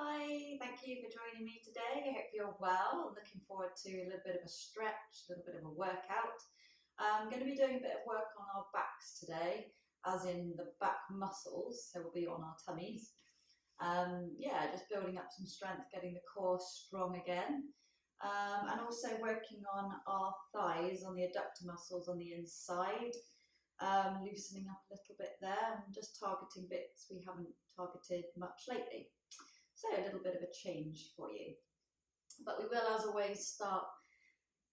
Hi, thank you for joining me today. I hope you're well. Looking forward to a little bit of a stretch, a little bit of a workout. I'm going to be doing a bit of work on our backs today, as in the back muscles, so we'll be on our tummies. Yeah, just building up some strength, getting the core strong again. And also working on our thighs, on the adductor muscles on the inside, loosening up a little bit there and just targeting bits we haven't targeted much lately. So a little bit of a change for you. But we will, as always, start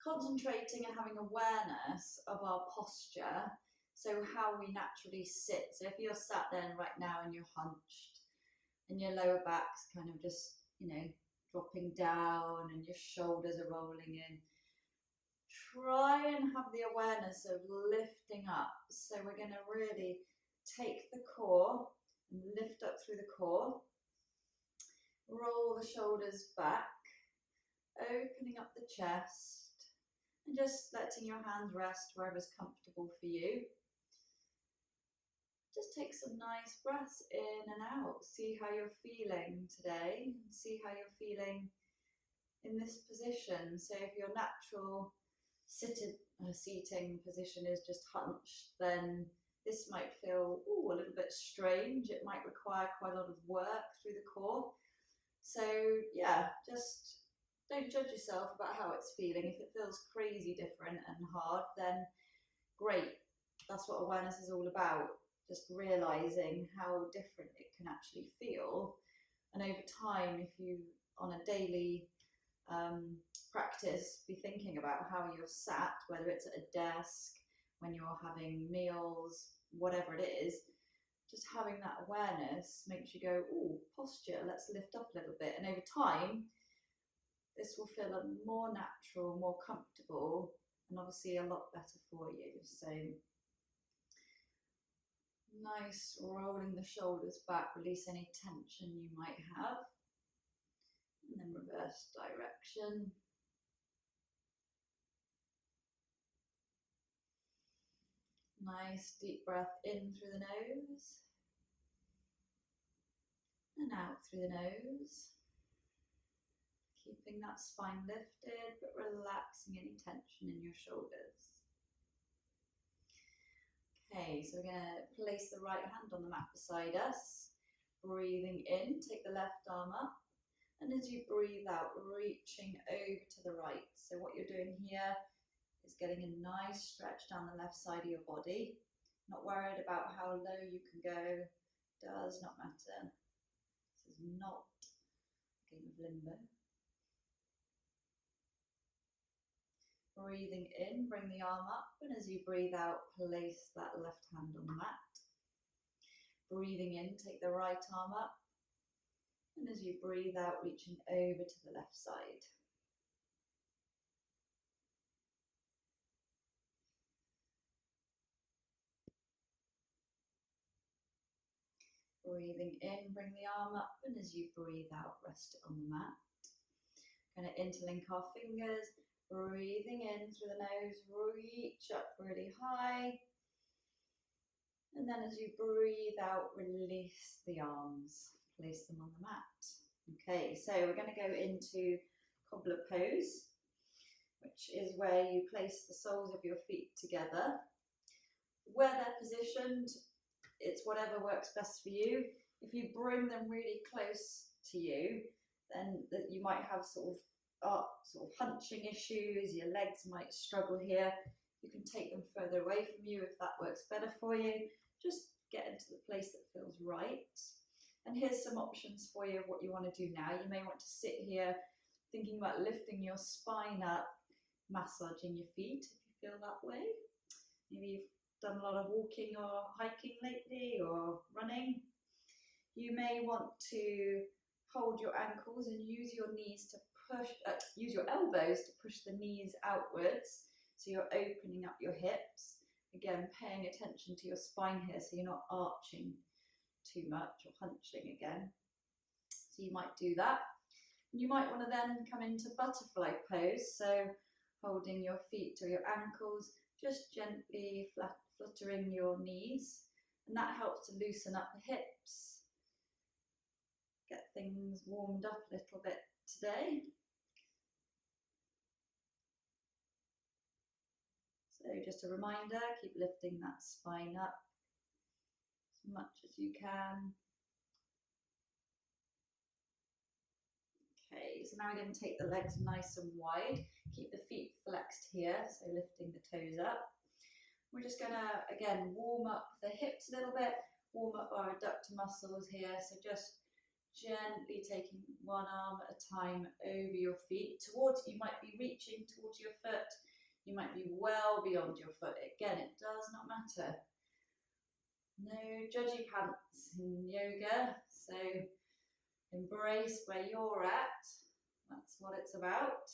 concentrating and having awareness of our posture. So how we naturally sit. So if you're sat there right now and you're hunched and your lower back's kind of just, dropping down and your shoulders are rolling in, try and have the awareness of lifting up. So we're going to really take the core and lift up through the core. Roll the shoulders back, opening up the chest, and just letting your hands rest wherever's comfortable for you. Just take some nice breaths in and out. See how you're feeling today, and see how you're feeling in this position. So if your natural seating position is just hunched, then this might feel a little bit strange. It might require quite a lot of work through the core. So yeah, just don't judge yourself about how it's feeling. If it feels crazy different and hard, then great. That's what awareness is all about. Just realizing how different it can actually feel. And over time, if you, on a daily practice, be thinking about how you're sat, whether it's at a desk, when you're having meals, whatever it is, just having that awareness makes you go, posture, let's lift up a little bit. And over time, this will feel more natural, more comfortable, and obviously a lot better for you. So nice, rolling the shoulders back, release any tension you might have. And then reverse direction. Nice deep breath in through the nose and out through the nose. Keeping that spine lifted but relaxing any tension in your shoulders. Okay, so we're going to place the right hand on the mat beside us. Breathing in, take the left arm up. And as you breathe out, reaching over to the right. So what you're doing here is getting a nice stretch down the left side of your body. Not worried about how low you can go, does not matter. This is not a game of limbo. Breathing in, bring the arm up, and as you breathe out, place that left hand on the mat. Breathing in, take the right arm up, and as you breathe out, reaching over to the left side. Breathing in, bring the arm up, and as you breathe out, rest it on the mat. Going to interlink our fingers, breathing in through the nose, reach up really high. And then as you breathe out, release the arms, place them on the mat. Okay, so we're going to go into cobbler pose, which is where you place the soles of your feet together. Where they're positioned, it's whatever works best for you. If you bring them really close to you, then you might have sort of hunching issues, your legs might struggle here. You can take them further away from you if that works better for you. Just get into the place that feels right. And here's some options for you of what you want to do now. You may want to sit here thinking about lifting your spine up, massaging your feet if you feel that way. Maybe you've done a lot of walking or hiking lately or running. You may want to hold your ankles and use your knees to use your elbows to push the knees outwards. So you're opening up your hips. Again, paying attention to your spine here so you're not arching too much or hunching again. So you might do that. You might want to then come into butterfly pose. So holding your feet or your ankles, just gently fluttering your knees. And that helps to loosen up the hips. Get things warmed up a little bit today. So just a reminder, keep lifting that spine up as much as you can. Okay, so now we're going to take the legs nice and wide. Keep the feet flexed here, so lifting the toes up. We're just going to, again, warm up the hips a little bit, warm up our adductor muscles here. So just gently taking one arm at a time over your feet. You might be reaching towards your foot. You might be well beyond your foot. Again, it does not matter. No judgy pants in yoga. So embrace where you're at. That's what it's about.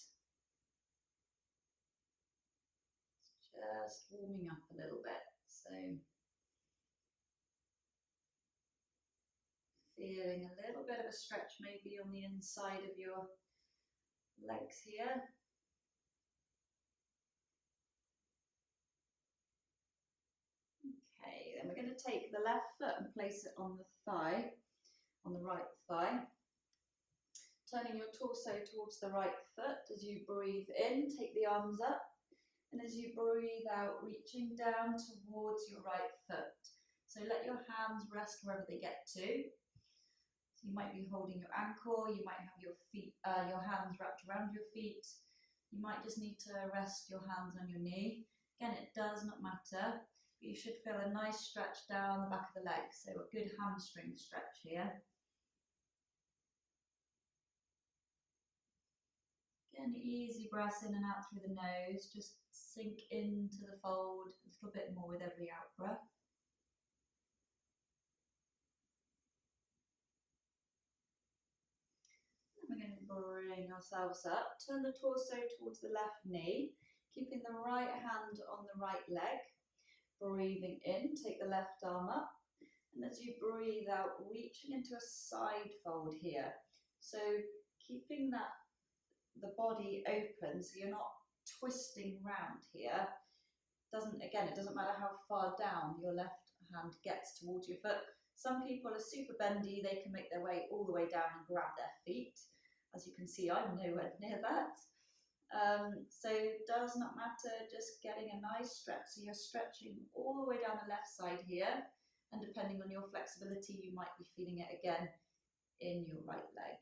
Just warming up a little bit. So feeling a little bit of a stretch maybe on the inside of your legs here. Okay, then we're going to take the left foot and place it on the thigh, on the right thigh. Turning your torso towards the right foot. As you breathe in, take the arms up. And as you breathe out, reaching down towards your right foot. So let your hands rest wherever they get to. So you might be holding your ankle, you might have your feet, your hands wrapped around your feet. You might just need to rest your hands on your knee. Again, it does not matter. But you should feel a nice stretch down the back of the legs. So a good hamstring stretch here. Again, easy breaths in and out through the nose. Just sink into the fold a little bit more with every out breath. And we're going to bring ourselves up. Turn the torso towards the left knee, keeping the right hand on the right leg. Breathing in, take the left arm up. And as you breathe out, reaching into a side fold here. So keeping the body open, so you're not twisting round here. It doesn't matter how far down your left hand gets towards your foot. Some people are super bendy, they can make their way all the way down and grab their feet. As you can see, I'm nowhere near that. So it does not matter, just getting a nice stretch. So you're stretching all the way down the left side here, and depending on your flexibility, you might be feeling it again in your right leg.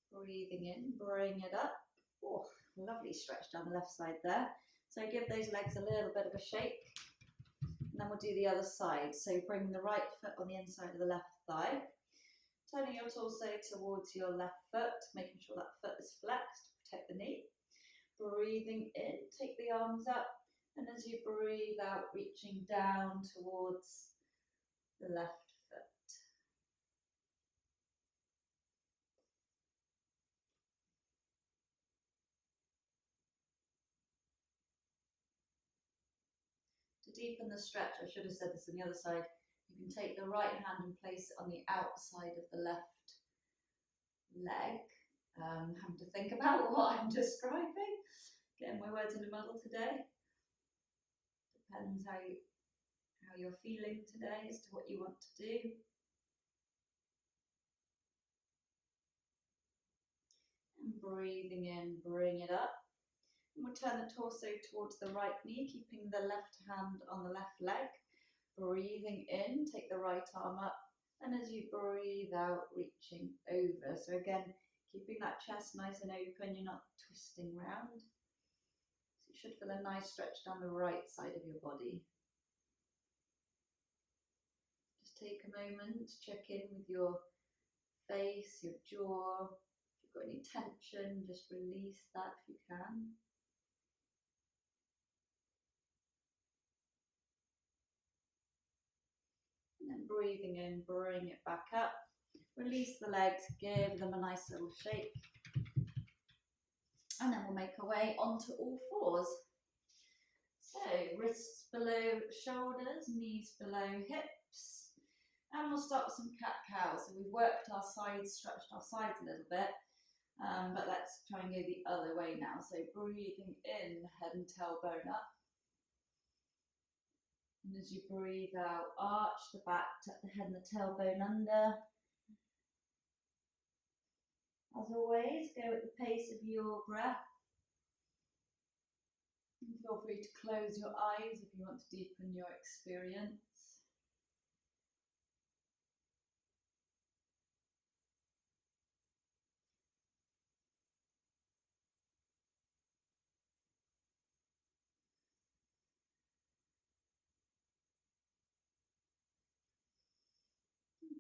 Breathing in, bring it up. Oh, lovely stretch down the left side there. So give those legs a little bit of a shake. And then we'll do the other side. So bring the right foot on the inside of the left thigh. Turning your torso towards your left foot, making sure that foot is flexed to protect the knee. Breathing in, take the arms up. And as you breathe out, reaching down towards the left foot. To deepen the stretch, I should have said this on the other side, you can take the right hand and place it on the outside of the left leg. Having to think about what I'm describing. Getting my words in a muddle today. Depends how you're feeling today as to what you want to do. And breathing in, bring it up. And we'll turn the torso towards the right knee, keeping the left hand on the left leg. Breathing in, take the right arm up. And as you breathe out, reaching over. So again, keeping that chest nice and open, you're not twisting round. So you should feel a nice stretch down the right side of your body. Just take a moment, check in with your face, your jaw. If you've got any tension, just release that if you can. And then breathing in, bring it back up. Release the legs, give them a nice little shake. And then we'll make our way onto all fours. So wrists below shoulders, knees below hips. And we'll start with some cat-cow. So we've worked our sides, stretched our sides a little bit. But let's try and go the other way now. So breathing in, head and tailbone up. And as you breathe out, arch the back, tuck the head and the tailbone under. As always, go at the pace of your breath. And feel free to close your eyes if you want to deepen your experience.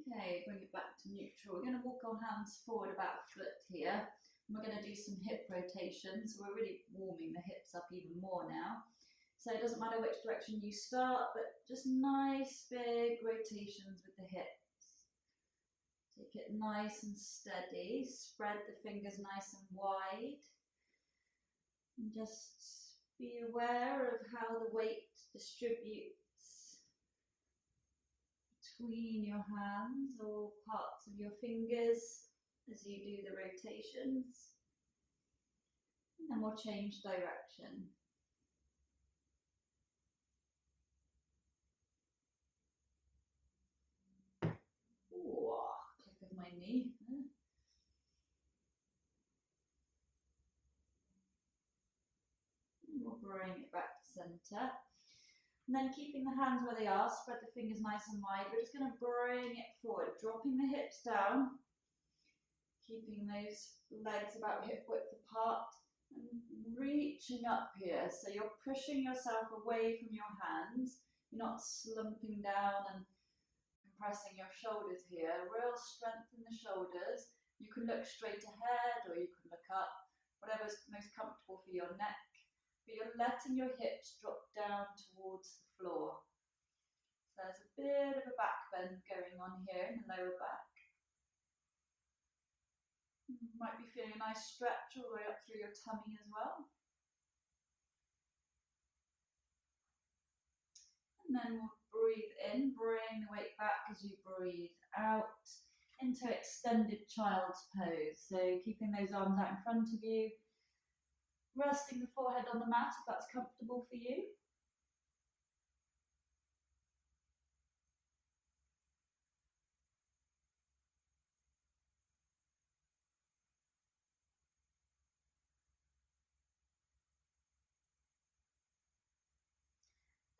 Okay, bring it back to neutral. We're going to walk our hands forward about a foot here. And we're going to do some hip rotations. So we're really warming the hips up even more now. So it doesn't matter which direction you start, but just nice big rotations with the hips. Take it nice and steady. Spread the fingers nice and wide. And just be aware of how the weight distributes between your hands or parts of your fingers as you do the rotations. And then we'll change direction. Ooh, click of my knee. And we'll bring it back to center. And then keeping the hands where they are, spread the fingers nice and wide. We're just going to bring it forward, dropping the hips down, keeping those legs about hip width apart, and reaching up here. So you're pushing yourself away from your hands. You're not slumping down and compressing your shoulders here. Real strength in the shoulders. You can look straight ahead or you can look up, whatever's most comfortable for your neck. But you're letting your hips drop down towards the floor. So there's a bit of a back bend going on here in the lower back. You might be feeling a nice stretch all the way up through your tummy as well. And then we'll breathe in, bring the weight back as you breathe out into extended child's pose. So keeping those arms out in front of you. Resting the forehead on the mat if that's comfortable for you.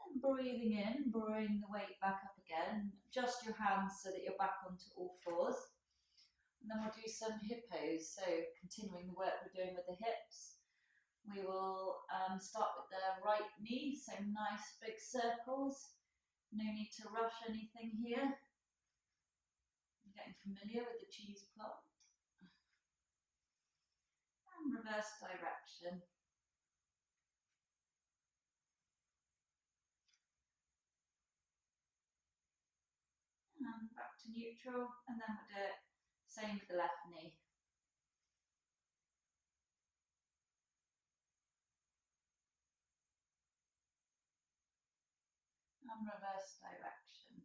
And breathing in, bring the weight back up again. Adjust your hands so that you're back onto all fours. And then we'll do some hippos, so continuing the work we're doing with the hips. We will start with the right knee, so nice big circles. No need to rush anything here. I'm getting familiar with the cheese plot. And reverse direction. And back to neutral, and then we'll do it same with the left knee. And reverse direction.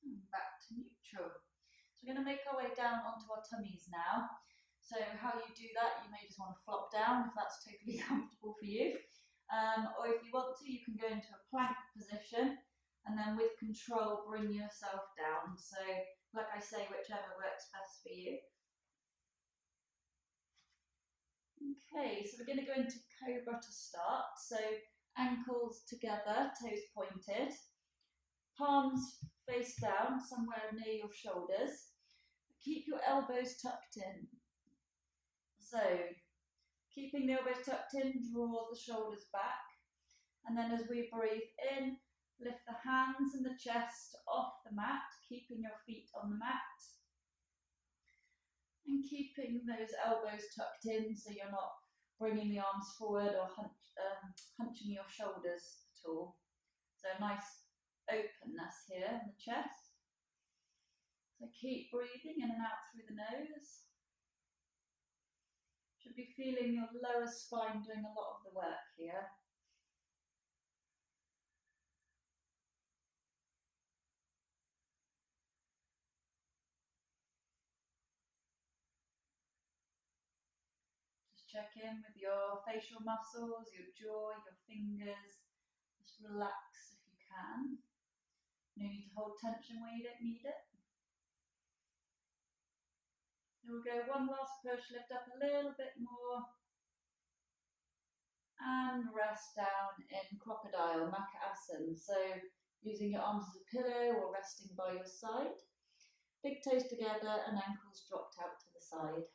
And back to neutral. So we're going to make our way down onto our tummies now. So how you do that, you may just want to flop down if that's totally comfortable for you. Or if you want to, you can go into a plank position and then with control bring yourself down. So like I say, whichever works best for you. Okay, so we're going to go into cobra to start. So ankles together, toes pointed, palms face down, somewhere near your shoulders. Keep your elbows tucked in. So keeping the elbows tucked in, draw the shoulders back. And then as we breathe in, lift the hands and the chest off the mat, keeping your feet on the mat. And keeping those elbows tucked in so you're not bringing the arms forward or hunching your shoulders at all. So nice openness here in the chest. So keep breathing in and out through the nose. Should be feeling your lower spine doing a lot of the work here. check in with your facial muscles, your jaw, your fingers. Just relax if you can. No need to hold tension where you don't need it. Then we'll go one last push, lift up a little bit more. And rest down in crocodile, Makasana. So using your arms as a pillow or resting by your side. Big toes together and ankles dropped out to the side.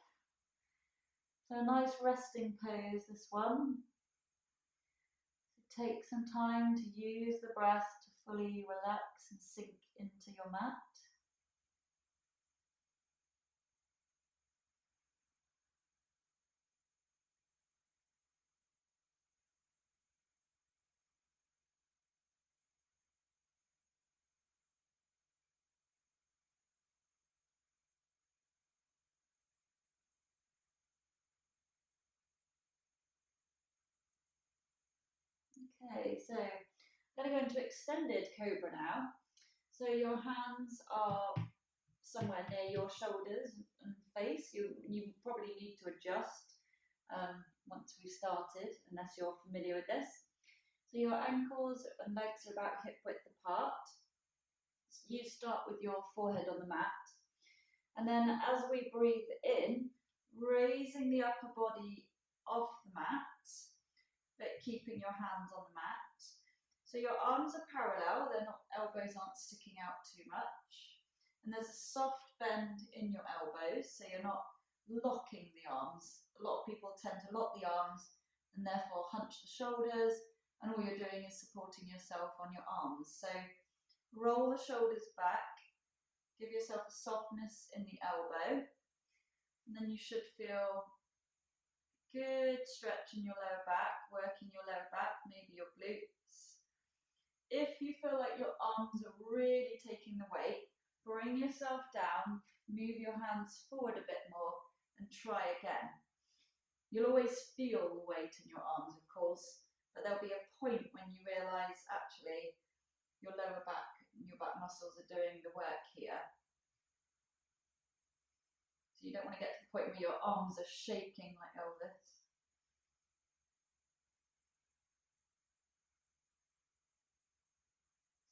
So a nice resting pose, this one. So take some time to use the breath to fully relax and sink into your mat. Okay, so I'm going to go into extended cobra now. So your hands are somewhere near your shoulders and face. You probably need to adjust once we've started, unless you're familiar with this. So your ankles and legs are about hip width apart. So you start with your forehead on the mat. And then as we breathe in, raising the upper body off the mat, but keeping your hands on the mat. So your arms are parallel, elbows aren't sticking out too much. And there's a soft bend in your elbows, so you're not locking the arms. A lot of people tend to lock the arms and therefore hunch the shoulders, and all you're doing is supporting yourself on your arms. So roll the shoulders back, give yourself a softness in the elbow, and then you should feel good stretch in your lower back, working your lower back, maybe your glutes. If you feel like your arms are really taking the weight, bring yourself down, move your hands forward a bit more, and try again. You'll always feel the weight in your arms, of course, but there'll be a point when you realise actually your lower back and your back muscles are doing the work here. So you don't want to get to the point where your arms are shaking like Elvis.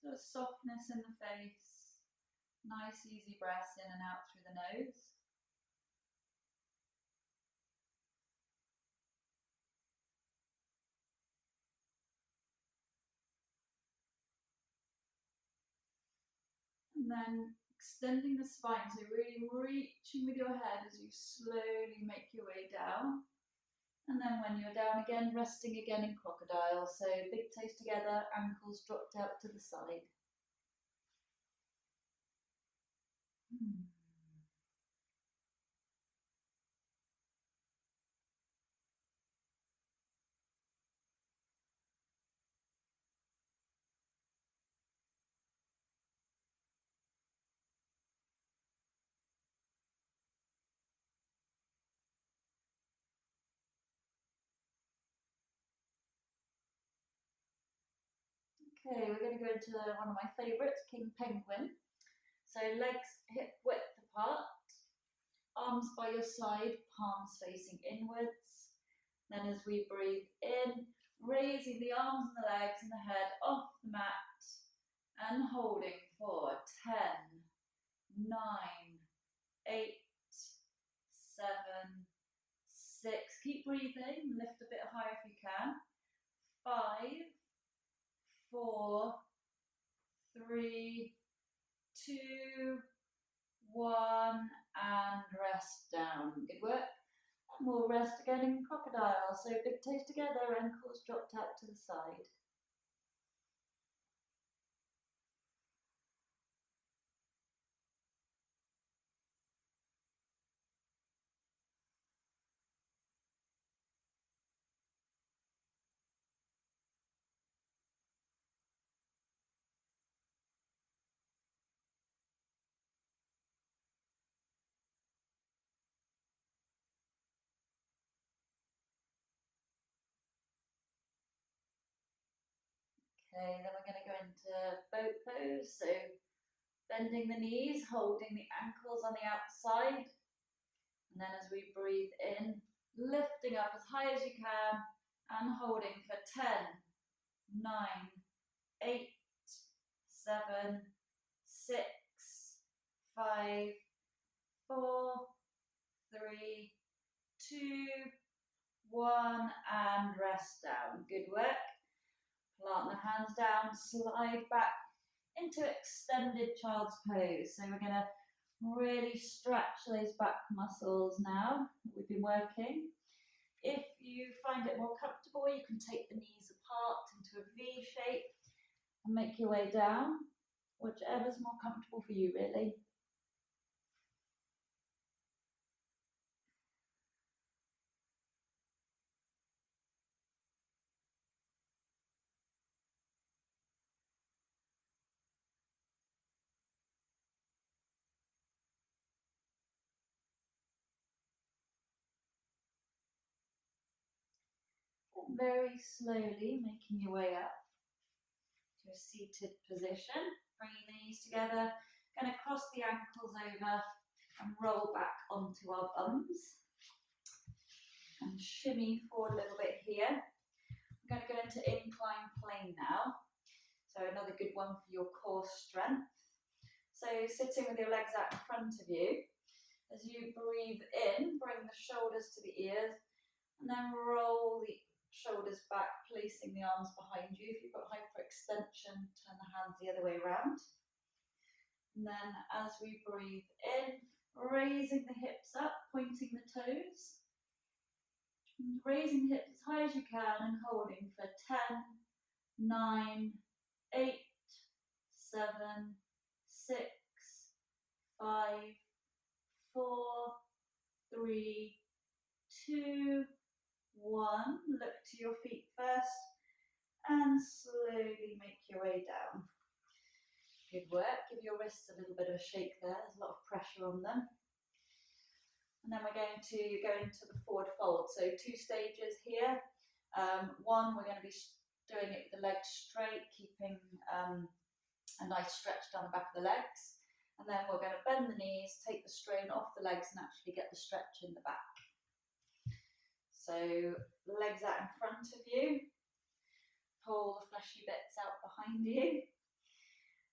So a softness in the face, nice easy breaths in and out through the nose. And then extending the spine, so really reaching with your head as you slowly make your way down. And then when you're down again, resting again in crocodile. So big toes together, ankles dropped out to the side. Okay, we're going to go into one of my favourites, King Penguin. So legs hip width apart, arms by your side, palms facing inwards. Then as we breathe in, raising the arms and the legs and the head off the mat and holding for 10, 9, 8, 7, 6. Keep breathing, lift a bit higher if you can. 5, 4, 3, 2, 1, and rest down. Good work. And we'll rest again in crocodile. So big toes together, ankles dropped out to the side. Okay, then we're going to go into boat pose. So bending the knees, holding the ankles on the outside. And then as we breathe in, lifting up as high as you can and holding for 10, 9, 8, 7, 6, 5, 4, 3, 2, 1, and rest down. Good work. Plant the hands down, slide back into extended child's pose. So we're going to really stretch those back muscles now that we've been working. If you find it more comfortable, you can take the knees apart into a V shape and make your way down, whichever's more comfortable for you, really. Very slowly making your way up to a seated position. Bringing the knees together, going to cross the ankles over and roll back onto our bums. And shimmy forward a little bit here. I'm going to go into incline plane now. So another good one for your core strength. So sitting with your legs out in front of you. As you breathe in, bring the shoulders to the ears and then roll the shoulders back, placing the arms behind you. If you've got hyperextension, turn the hands the other way around. And then as we breathe in, raising the hips up, pointing the toes. And raising the hips as high as you can and holding for 10, 9, 8, 7, 6, 5, 4, 3, 2, 1. Look to your feet first and slowly make your way down. Good work. Give your wrists a little bit of a shake there. There's a lot of pressure on them. And then we're going to go into the forward fold. So 2 stages here. One, we're going to be doing it with the legs straight, keeping a nice stretch down the back of the legs. And then we're going to bend the knees, take the strain off the legs and actually get the stretch in the back. So legs out in front of you. Pull the fleshy bits out behind you.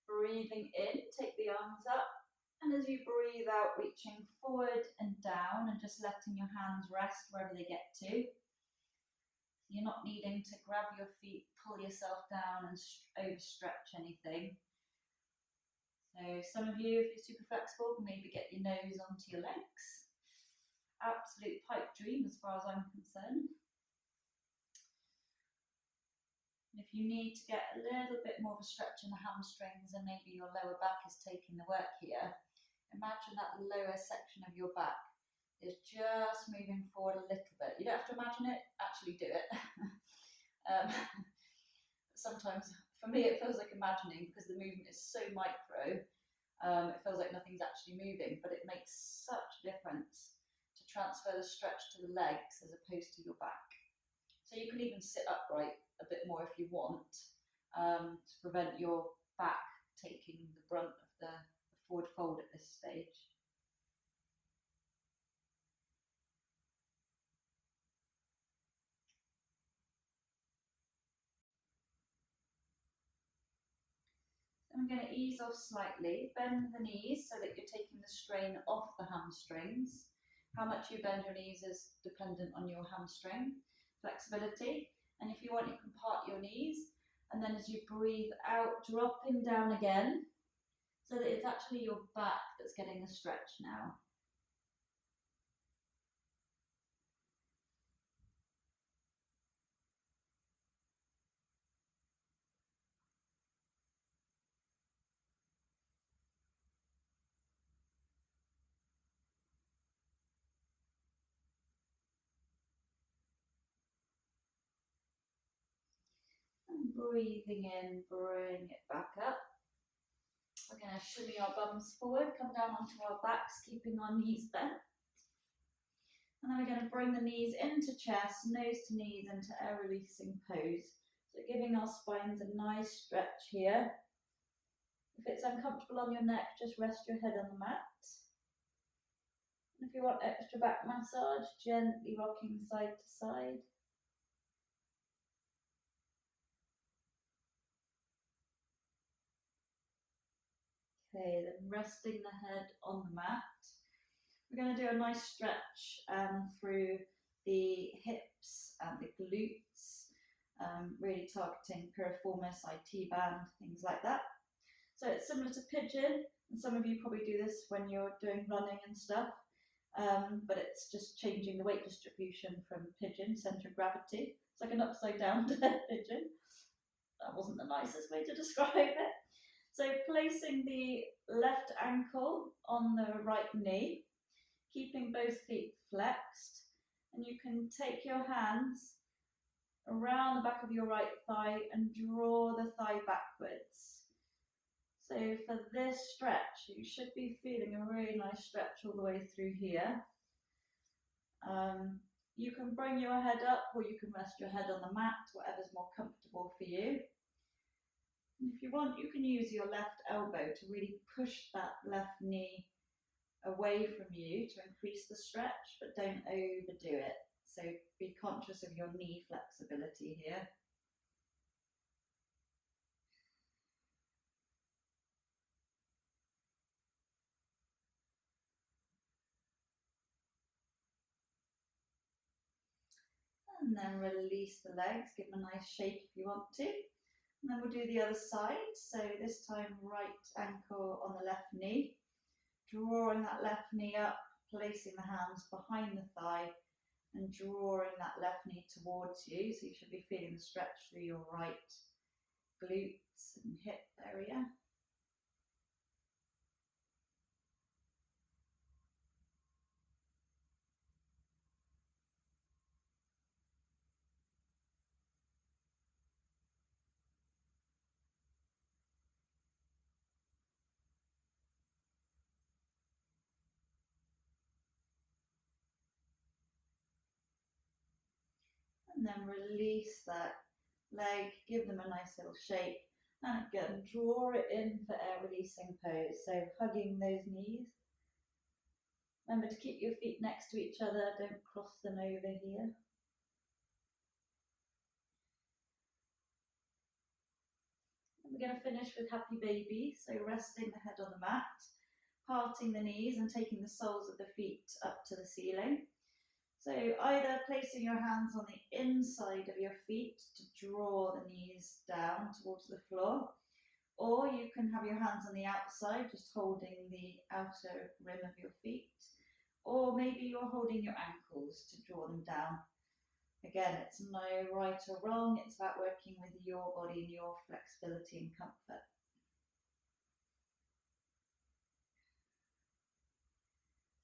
Breathing in, take the arms up. And as you breathe out, reaching forward and down and just letting your hands rest wherever they get to. You're not needing to grab your feet, pull yourself down and overstretch anything. So some of you, if you're super flexible, can maybe get your nose onto your legs. Absolute pipe dream as far as I'm concerned. And if you need to get a little bit more of a stretch in the hamstrings and maybe your lower back is taking the work here, imagine that lower section of your back is just moving forward a little bit. You don't have to imagine it, actually do it. Sometimes, for me, it feels like imagining because the movement is so micro. It feels like nothing's actually moving, but it makes such a difference to transfer the stretch to the legs as opposed to your back. So you can even sit upright a bit more if you want, to prevent your back taking the brunt of the forward fold at this stage. I'm going to ease off slightly, bend the knees so that you're taking the strain off the hamstrings. How much you bend your knees is dependent on your hamstring flexibility. And if you want, you can part your knees. And then as you breathe out, dropping down again, so that it's actually your back that's getting the stretch now. And breathing in, bring it back up. We're going to shimmy our bums forward, come down onto our backs, keeping our knees bent. And then we're going to bring the knees into chest, nose to knees into air releasing pose. So giving our spines a nice stretch here. If it's uncomfortable on your neck, just rest your head on the mat. If you want extra back massage, gently rocking side to side. Okay, then resting the head on the mat. We're going to do a nice stretch through the hips and the glutes, really targeting piriformis, IT band, things like that. So it's similar to pigeon, and some of you probably do this when you're doing running and stuff, but it's just changing the weight distribution from pigeon, centre of gravity. It's like an upside down dead pigeon. That wasn't the nicest way to describe it. So placing the left ankle on the right knee, keeping both feet flexed, and you can take your hands around the back of your right thigh and draw the thigh backwards. So for this stretch, you should be feeling a really nice stretch all the way through here. You can bring your head up, or you can rest your head on the mat, whatever's more comfortable for you. And if you want, you can use your left elbow to really push that left knee away from you to increase the stretch, but don't overdo it. So be conscious of your knee flexibility here. And then release the legs, give them a nice shake if you want to. And then we'll do the other side. So this time, right ankle on the left knee, drawing that left knee up, placing the hands behind the thigh and drawing that left knee towards you. So you should be feeling the stretch through your right glutes and hip area. And then release that leg, give them a nice little shake, and again draw it in for air releasing pose. So hugging those knees. Remember to keep your feet next to each other, don't cross them over here. And we're going to finish with happy baby, so resting the head on the mat, parting the knees and taking the soles of the feet up to the ceiling. So either placing your hands on the inside of your feet to draw the knees down towards the floor, or you can have your hands on the outside, just holding the outer rim of your feet, or maybe you're holding your ankles to draw them down. Again, it's no right or wrong, it's about working with your body and your flexibility and comfort.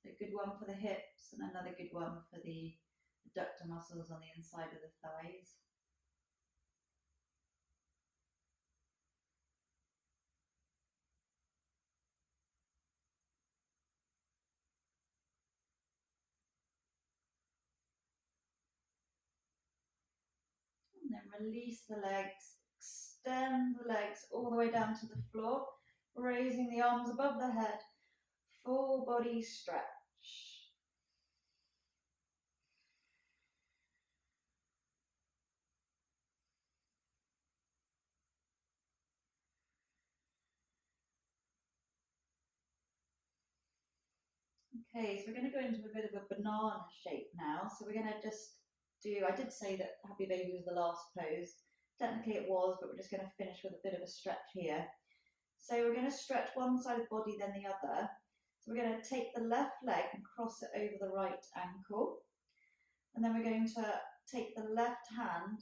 So a good one for the hips and another good one for the adductor muscles on the inside of the thighs. And then release the legs, extend the legs all the way down to the floor, raising the arms above the head, full body stretch. Okay, so we're going to go into a bit of a banana shape now. So we're going to just do, I did say that happy baby was the last pose. Technically it was, but we're just going to finish with a bit of a stretch here. So we're going to stretch one side of the body, then the other. So we're going to take the left leg and cross it over the right ankle. And then we're going to take the left hand,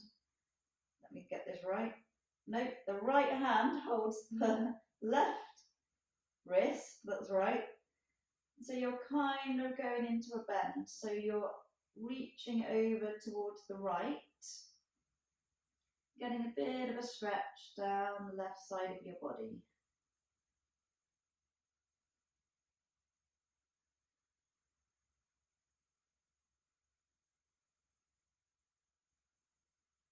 let me get this right. Nope, the right hand holds the left wrist, that's right. So you're kind of going into a bend. So you're reaching over towards the right, getting a bit of a stretch down the left side of your body.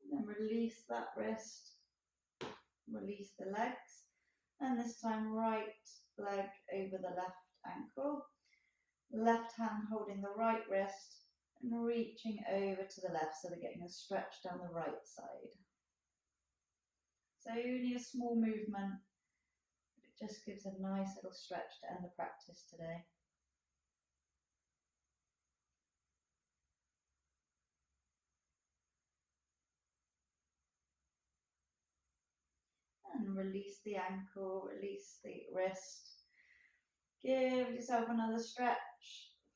And then release that wrist, release the legs, and this time right leg over the left ankle. Left hand holding the right wrist and reaching over to the left so they're getting a stretch down the right side. So only a small movement, but it just gives a nice little stretch to end the practice today. And release the ankle, release the wrist. Give yourself another stretch,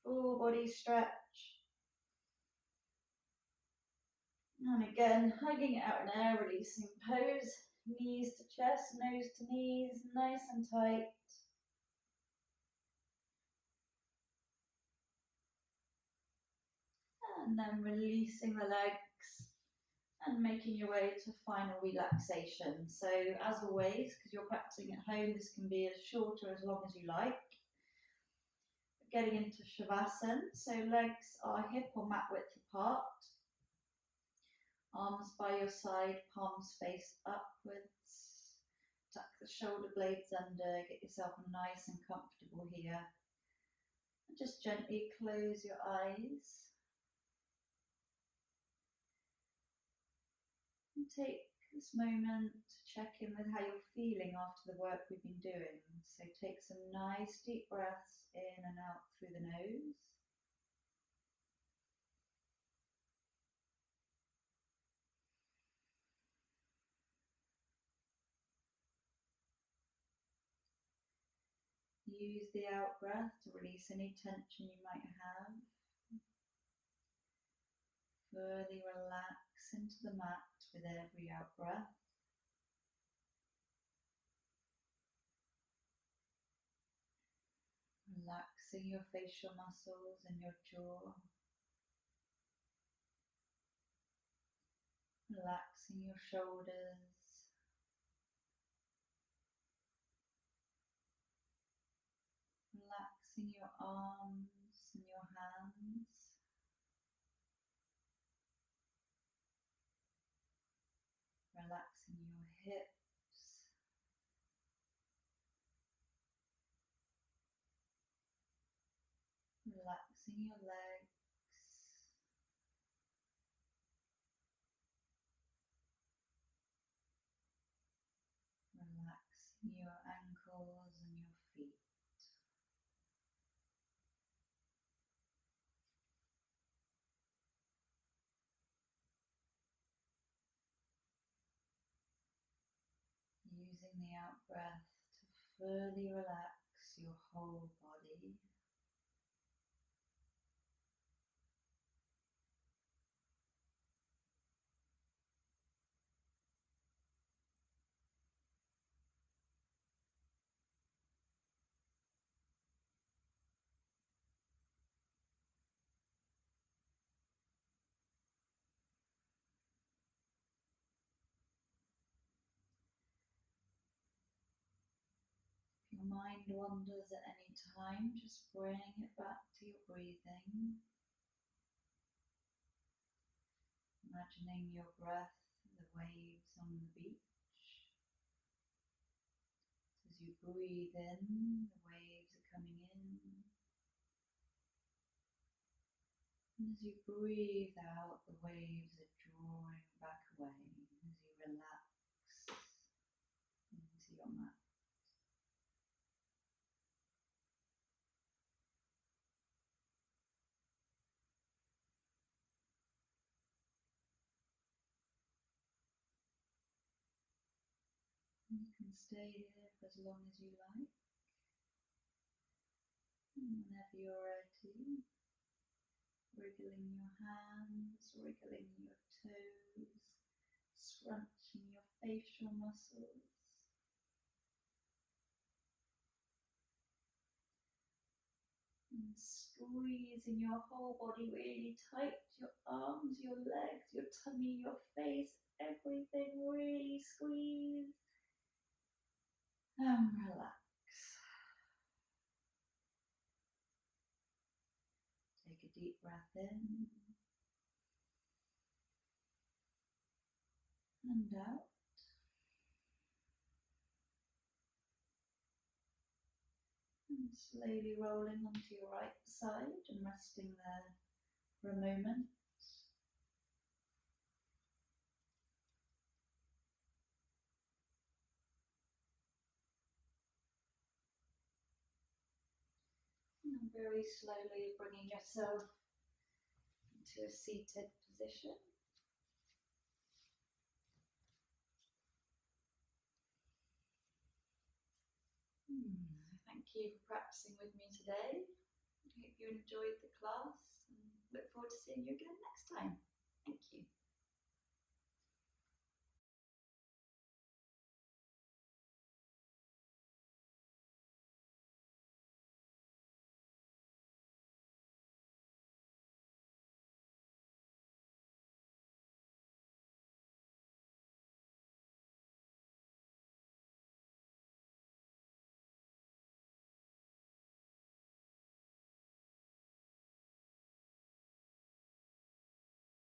full body stretch. And again, hugging it out in air, releasing pose, knees to chest, nose to knees, nice and tight. And then releasing the legs and making your way to final relaxation. So as always, because you're practicing at home, this can be as short or as long as you like. Getting into Shavasana, so legs are hip or mat width apart. Arms by your side, palms face upwards. Tuck the shoulder blades under, get yourself nice and comfortable here. And just gently close your eyes. And take this moment to check in with how you're feeling after the work we've been doing. So take some nice deep breaths in and out through the nose. Use the out breath to release any tension you might have. Fully relax into the mat with every out breath. Relaxing your facial muscles and your jaw. Relaxing your shoulders. Relaxing your arms and your hands. Relaxing your hips. Relaxing your legs. Relaxing your ankles and your feet. Using the out breath to fully relax your whole body. If your mind wanders at any time, just bring it back to your breathing. Imagining your breath, the waves on the beach. As you breathe in, the waves are coming in. And as you breathe out, the waves are drawing back away as you relax into your mat. You can stay here for as long as you like. And whenever you're ready, wriggling your hands, wriggling your toes, scrunching your facial muscles. And squeezing your whole body really tight, your arms, your legs, your tummy, your face, everything really squeeze. And relax. Take a deep breath in and out. And Slowly rolling onto your right side and resting there for a moment. And very slowly bringing yourself into a seated position. Thank you for practicing with me today. I hope you enjoyed the class and look forward to seeing you again next time. Thank you.